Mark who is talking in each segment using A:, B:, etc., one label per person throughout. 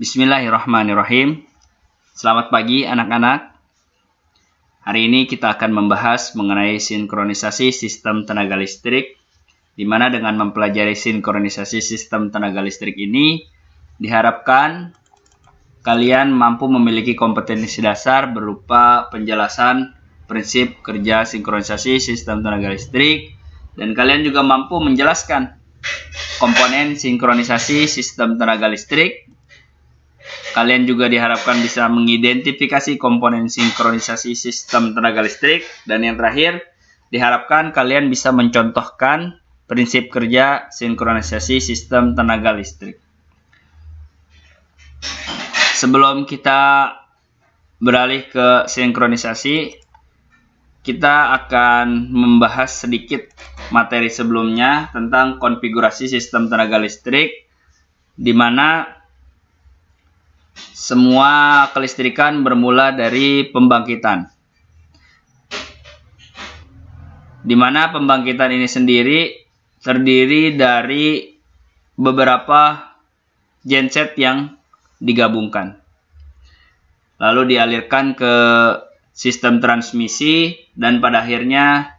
A: Bismillahirrahmanirrahim. Selamat pagi anak-anak. Hari ini kita akan membahas mengenai sinkronisasi sistem tenaga listrik, di mana dengan mempelajari sinkronisasi sistem tenaga listrik ini, diharapkan kalian mampu memiliki kompetensi dasar berupa penjelasan prinsip kerja sinkronisasi sistem tenaga listrik, dan kalian juga mampu menjelaskan komponen sinkronisasi sistem tenaga listrik. Kalian juga diharapkan bisa mengidentifikasi komponen sinkronisasi sistem tenaga listrik. Dan yang terakhir, diharapkan kalian bisa mencontohkan prinsip kerja sinkronisasi sistem tenaga listrik. Sebelum kita beralih ke sinkronisasi, kita akan membahas sedikit materi sebelumnya tentang konfigurasi sistem tenaga listrik, di mana semua kelistrikan bermula dari pembangkitan, di mana pembangkitan ini sendiri terdiri dari beberapa genset yang digabungkan, lalu dialirkan ke sistem transmisi, dan pada akhirnya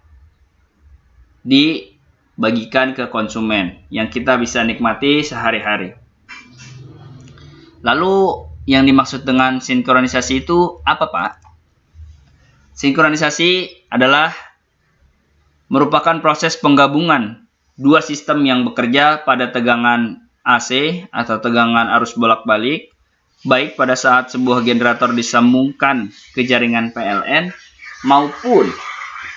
A: dibagikan ke konsumen yang kita bisa nikmati sehari-hari. Lalu yang dimaksud dengan sinkronisasi itu apa, Pak? Sinkronisasi adalah merupakan proses penggabungan dua sistem yang bekerja pada tegangan AC atau tegangan arus bolak-balik, baik pada saat sebuah generator disambungkan ke jaringan PLN maupun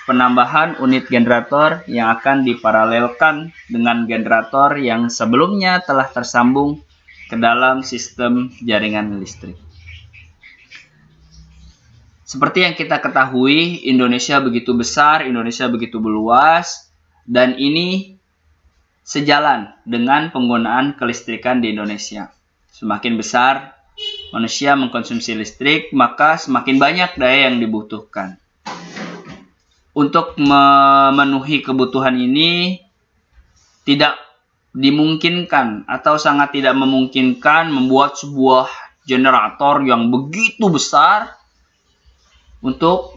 A: penambahan unit generator yang akan diparalelkan dengan generator yang sebelumnya telah tersambung ke dalam sistem jaringan listrik. Seperti yang kita ketahui, Indonesia begitu besar, Indonesia begitu luas, dan ini sejalan dengan penggunaan kelistrikan di Indonesia. Semakin besar manusia mengkonsumsi listrik, maka semakin banyak daya yang dibutuhkan. Untuk memenuhi kebutuhan ini, tidak dimungkinkan atau sangat tidak memungkinkan membuat sebuah generator yang begitu besar untuk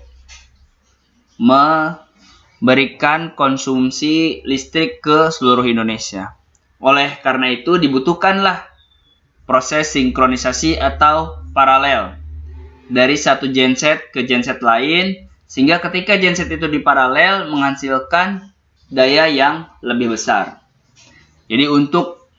A: memberikan konsumsi listrik ke seluruh Indonesia. Oleh karena itu dibutuhkanlah proses sinkronisasi atau paralel dari satu genset ke genset lain, sehingga ketika genset itu diparalel menghasilkan daya yang lebih besar. Jadi untuk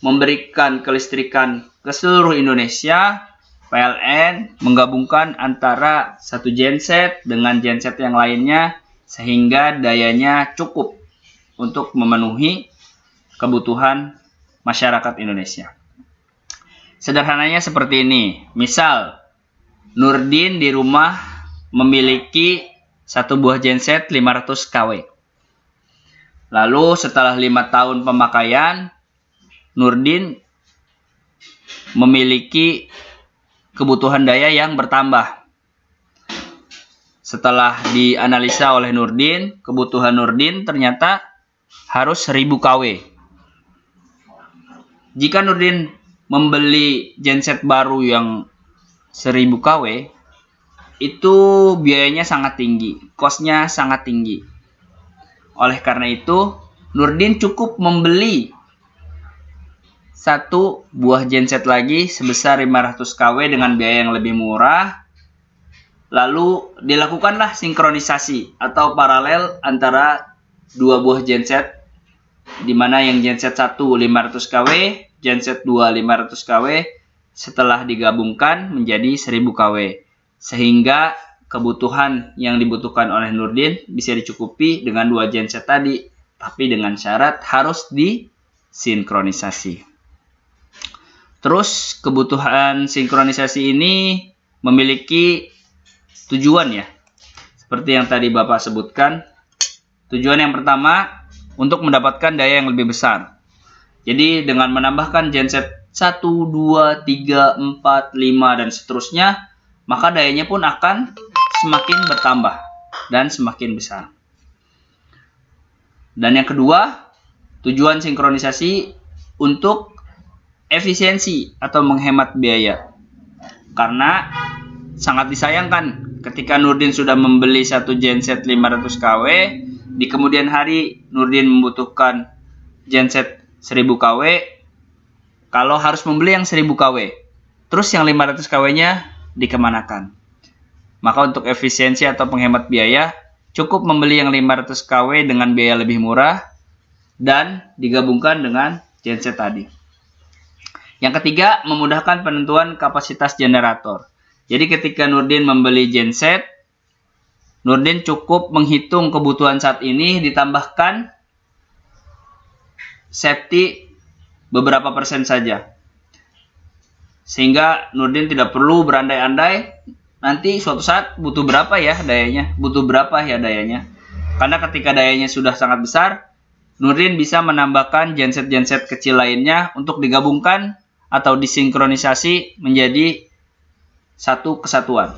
A: memberikan kelistrikan ke seluruh Indonesia, PLN menggabungkan antara satu genset dengan genset yang lainnya sehingga dayanya cukup untuk memenuhi kebutuhan masyarakat Indonesia. Sederhananya seperti ini. Misal, Nurdin di rumah memiliki satu buah genset 500 kW. Lalu setelah 5 tahun pemakaian, Nurdin memiliki kebutuhan daya yang bertambah. Setelah dianalisa oleh Nurdin, kebutuhan Nurdin ternyata harus 1000 kW. Jika Nurdin membeli genset baru yang 1000 kW, itu biayanya sangat tinggi, cost-nya sangat tinggi. Oleh karena itu, Nurdin cukup membeli satu buah genset lagi sebesar 500 kW dengan biaya yang lebih murah. Lalu dilakukanlah sinkronisasi atau paralel antara dua buah genset, di mana yang genset 1 500 kW, genset 2 500 kW, setelah digabungkan menjadi 1000 kW. Sehingga kebutuhan yang dibutuhkan oleh Nurdin bisa dicukupi dengan dua genset tadi, tapi dengan syarat harus disinkronisasi. Terus kebutuhan sinkronisasi ini memiliki tujuan ya, seperti yang tadi Bapak sebutkan. Tujuan yang pertama untuk mendapatkan daya yang lebih besar. Jadi dengan menambahkan genset 1, 2, 3, 4, 5 dan seterusnya, maka dayanya pun akan semakin bertambah dan semakin besar. Dan yang kedua, tujuan sinkronisasi untuk efisiensi atau menghemat biaya. Karena sangat disayangkan ketika Nurdin sudah membeli satu genset 500 kW, di kemudian hari Nurdin membutuhkan genset 1000 kW, kalau harus membeli yang 1000 kW, terus yang 500 kW-nya dikemanakan? Maka untuk efisiensi atau penghemat biaya, cukup membeli yang 500 kW dengan biaya lebih murah dan digabungkan dengan genset tadi. Yang ketiga, memudahkan penentuan kapasitas generator. Jadi ketika Nurdin membeli genset, Nurdin cukup menghitung kebutuhan saat ini ditambahkan safety beberapa persen saja. Sehingga Nurdin tidak perlu berandai-andai nanti suatu saat butuh berapa ya dayanya, Karena ketika dayanya sudah sangat besar, Nurdin bisa menambahkan genset-genset kecil lainnya untuk digabungkan atau disinkronisasi menjadi satu kesatuan.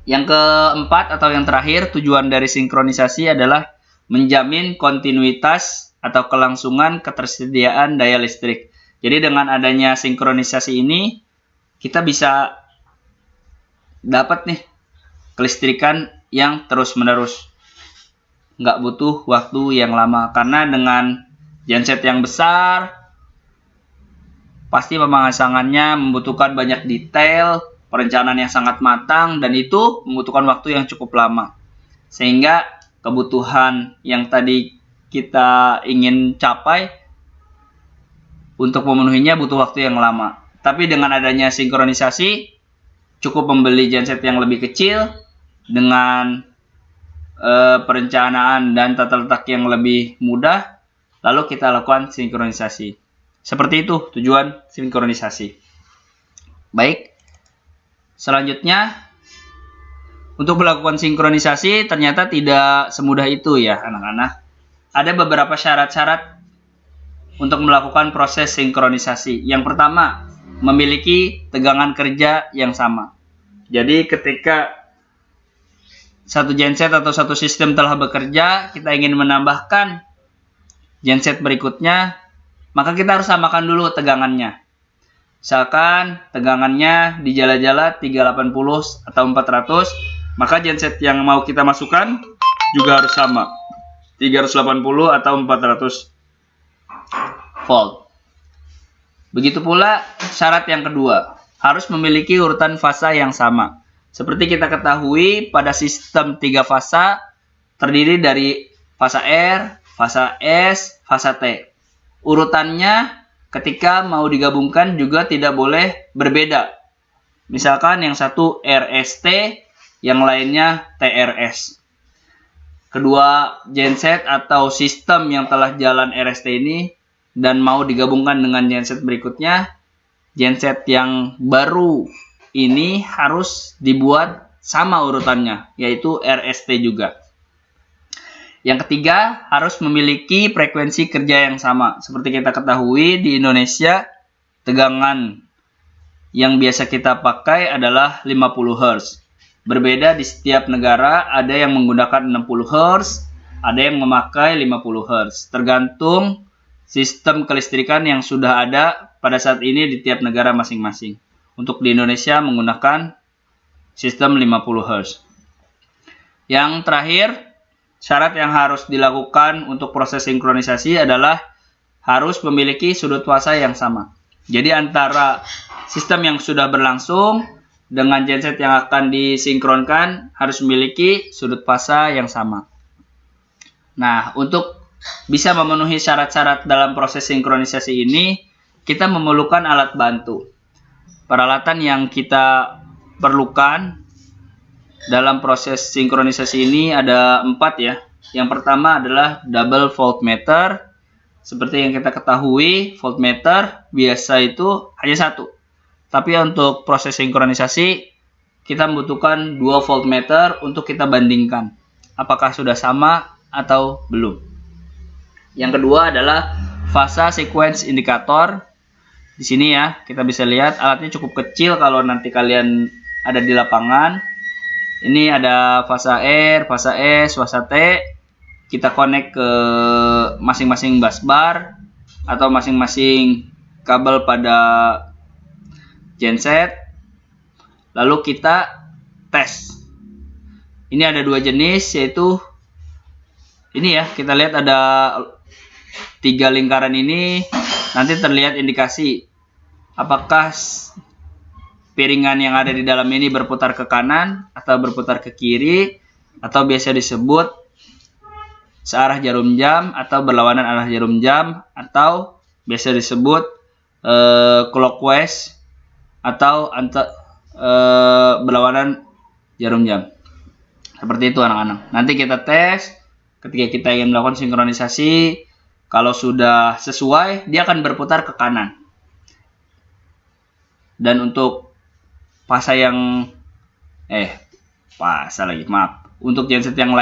A: Yang keempat atau yang terakhir, tujuan dari sinkronisasi adalah menjamin kontinuitas atau kelangsungan ketersediaan daya listrik. Jadi dengan adanya sinkronisasi ini, kita bisa dapat nih kelistrikan yang terus-menerus. Nggak butuh waktu yang lama. Karena dengan genset yang besar, pasti pemasangannya membutuhkan banyak detail, perencanaan yang sangat matang, dan itu membutuhkan waktu yang cukup lama. Sehingga kebutuhan yang tadi kita ingin capai, untuk memenuhinya butuh waktu yang lama. Tapi dengan adanya sinkronisasi, cukup membeli genset yang lebih kecil, dengan perencanaan dan tata letak yang lebih mudah, lalu kita lakukan sinkronisasi. Seperti itu tujuan sinkronisasi. Baik, selanjutnya untuk melakukan sinkronisasi ternyata tidak semudah itu ya anak-anak. Ada beberapa syarat-syarat untuk melakukan proses sinkronisasi. Yang pertama, memiliki tegangan kerja yang sama. Jadi ketika satu genset atau satu sistem telah bekerja, kita ingin menambahkan genset berikutnya, maka kita harus samakan dulu tegangannya. Misalkan tegangannya di jala-jala 380 atau 400, maka genset yang mau kita masukkan juga harus sama, 380 atau 400 volt. Begitu pula syarat yang kedua, harus memiliki urutan fasa yang sama. Seperti kita ketahui, pada sistem 3 fasa terdiri dari fasa R, fasa S, fasa T. Urutannya ketika mau digabungkan juga tidak boleh berbeda. Misalkan yang satu RST, yang lainnya TRS. Kedua genset atau sistem yang telah jalan RST ini dan mau digabungkan dengan genset berikutnya, genset yang baru ini harus dibuat sama urutannya, yaitu RST juga. Yang ketiga, harus memiliki frekuensi kerja yang sama. Seperti kita ketahui, di Indonesia, tegangan yang biasa kita pakai adalah 50 Hz. Berbeda di setiap negara, ada yang menggunakan 60 Hz, ada yang memakai 50 Hz. Tergantung sistem kelistrikan yang sudah ada pada saat ini di tiap negara masing-masing. Untuk di Indonesia menggunakan sistem 50 Hz. Yang terakhir, syarat yang harus dilakukan untuk proses sinkronisasi adalah harus memiliki sudut fasa yang sama. Jadi antara sistem yang sudah berlangsung dengan genset yang akan disinkronkan harus memiliki sudut fasa yang sama. Nah, untuk bisa memenuhi syarat-syarat dalam proses sinkronisasi ini, kita memerlukan alat bantu. Peralatan yang kita perlukan dalam proses sinkronisasi ini ada 4 ya. Yang pertama adalah double voltmeter. Seperti yang kita ketahui, voltmeter biasa itu hanya satu. Tapi untuk proses sinkronisasi, kita membutuhkan 2 voltmeter untuk kita bandingkan. Apakah sudah sama atau belum. Yang kedua adalah fasa sequence indicator. Di sini ya, kita bisa lihat alatnya cukup kecil kalau nanti kalian ada di lapangan. Ini ada fasa R, fasa S, fasa T. Kita connect ke masing-masing busbar atau masing-masing kabel pada genset, lalu kita tes. Ini ada dua jenis, yaitu ini ya, kita lihat ada 3 lingkaran ini, nanti terlihat indikasi apakah piringan yang ada di dalam ini berputar ke kanan atau berputar ke kiri, atau biasa disebut searah jarum jam atau berlawanan arah jarum jam, atau biasa disebut clockwise atau berlawanan jarum jam. Seperti itu anak-anak. Nanti kita tes ketika kita ingin melakukan sinkronisasi. Kalau sudah sesuai, dia akan berputar ke kanan. Dan untuk fasa yang untuk genset yang lain